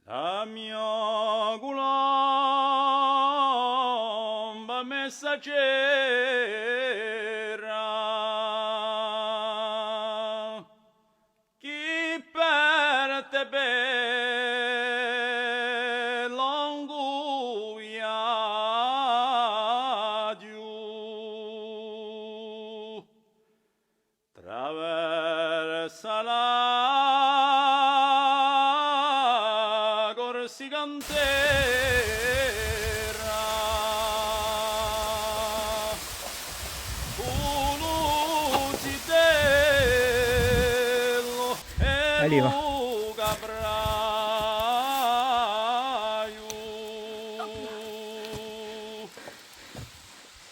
La mia colomba messaggera, chi per te per l'anguia giù, traversa la corsicantera, Uluzitello e Luca Braiu,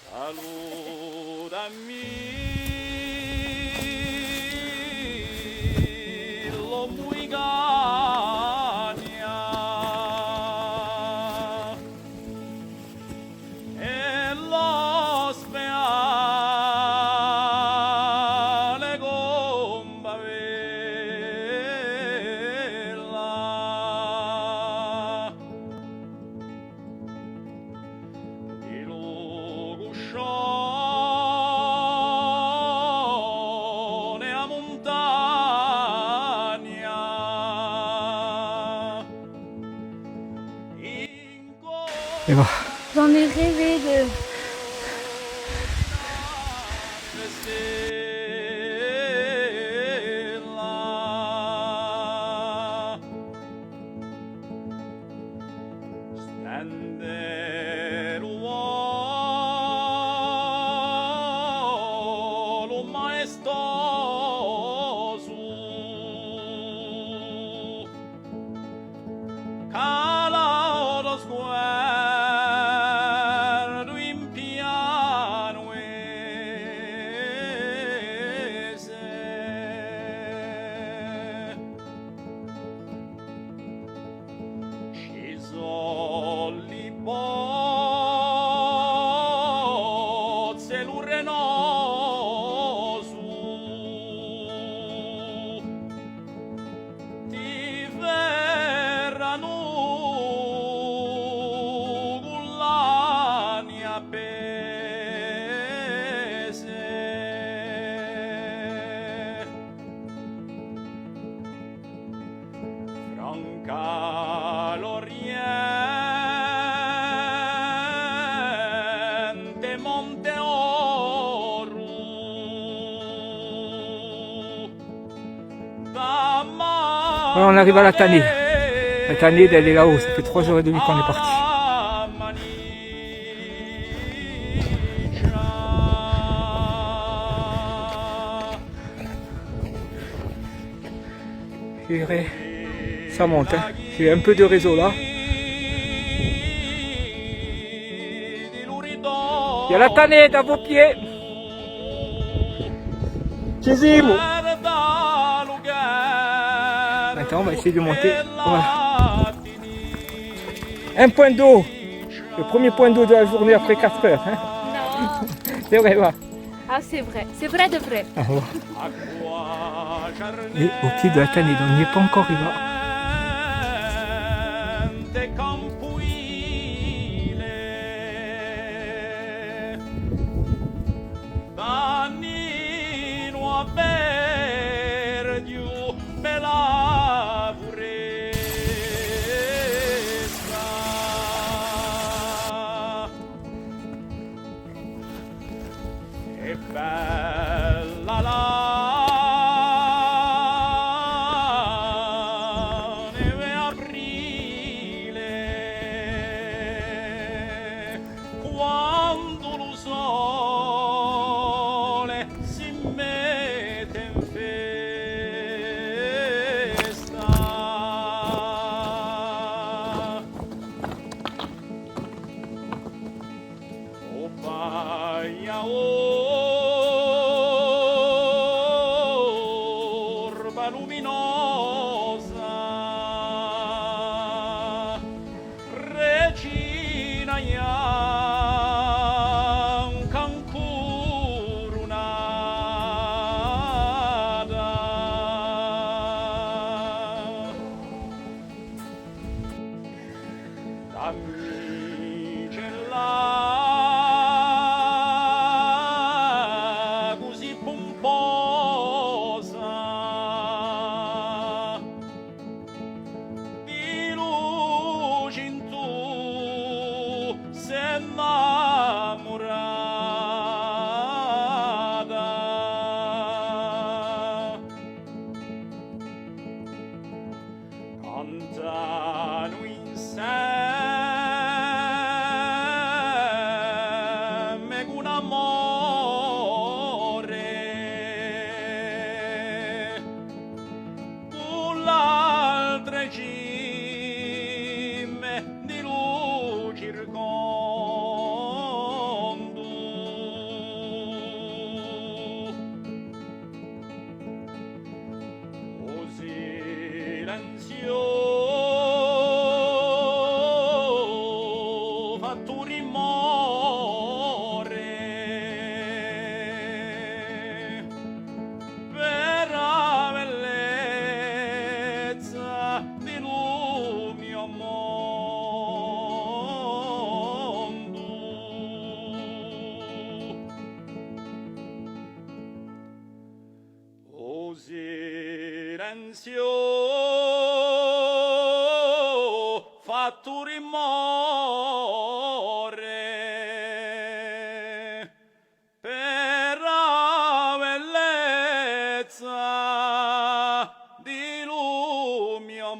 salutami lo muigania e lo speale gomba bella di Luguscione a montagna in Et bah, J'en ai rêvé de... stella stende l'uolo maestoso cala lo sguardo in piano ci sono li bozze l'urrenoso ti verranno con l'ania appese Franca l'Oriente Monte Oro voilà, on arrive à la Tanide. La Tanide, elle est là-haut. Ça fait 3h30 qu'on est parti. Je dirais, ça monte. Hein. J'ai un peu de réseau là. Il y a la Tanide à vos pieds. Chisimo. Attends, on va essayer de monter. Voilà. Un point d'eau. Le premier point d'eau de la journée après 4 heures. Hein. Non. C'est vrai, va. Ah, c'est vrai de vrai. Ah, ouais. Et au pied de la Tanide, on n'y est pas encore arrivé. È bella la damigella così pomposa di luce in tu sei innamorata cantano insieme con amore con l'altre cime di luce o silenzio fatto rimore per la bellezza di lu mio mondo o silenzio fatto rimore per la bellezza di lu mio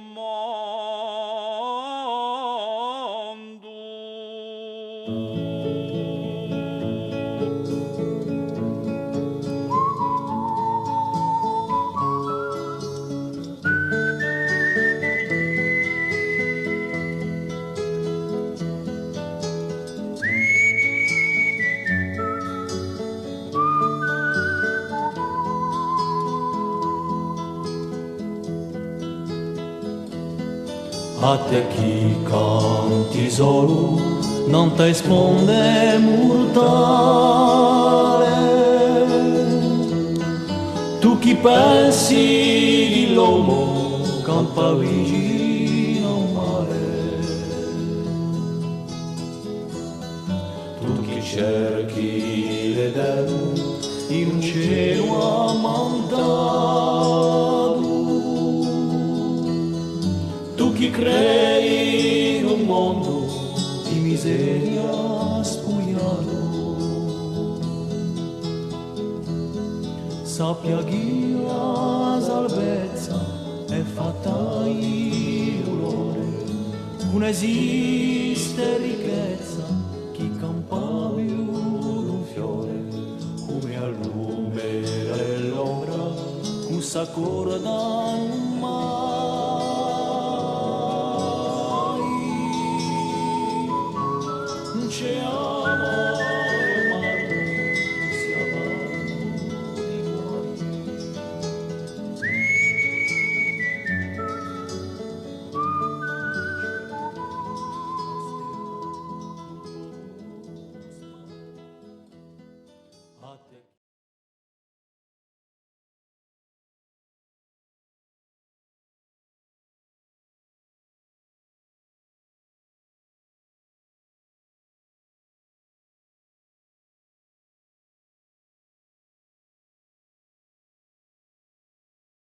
A te chi canti solo non ti risponde mortale. Tu chi pensi di l'uomo campa vicino al mare. Tu chi cerchi l'Eden in un cielo ammantato. Tu chi crei in un mondo di miseria spugliato, sappia che la salvezza è fatta di dolore, non esiste ricchezza chi campa più d'un fiore, come al lume dell'ombra, un s'accorda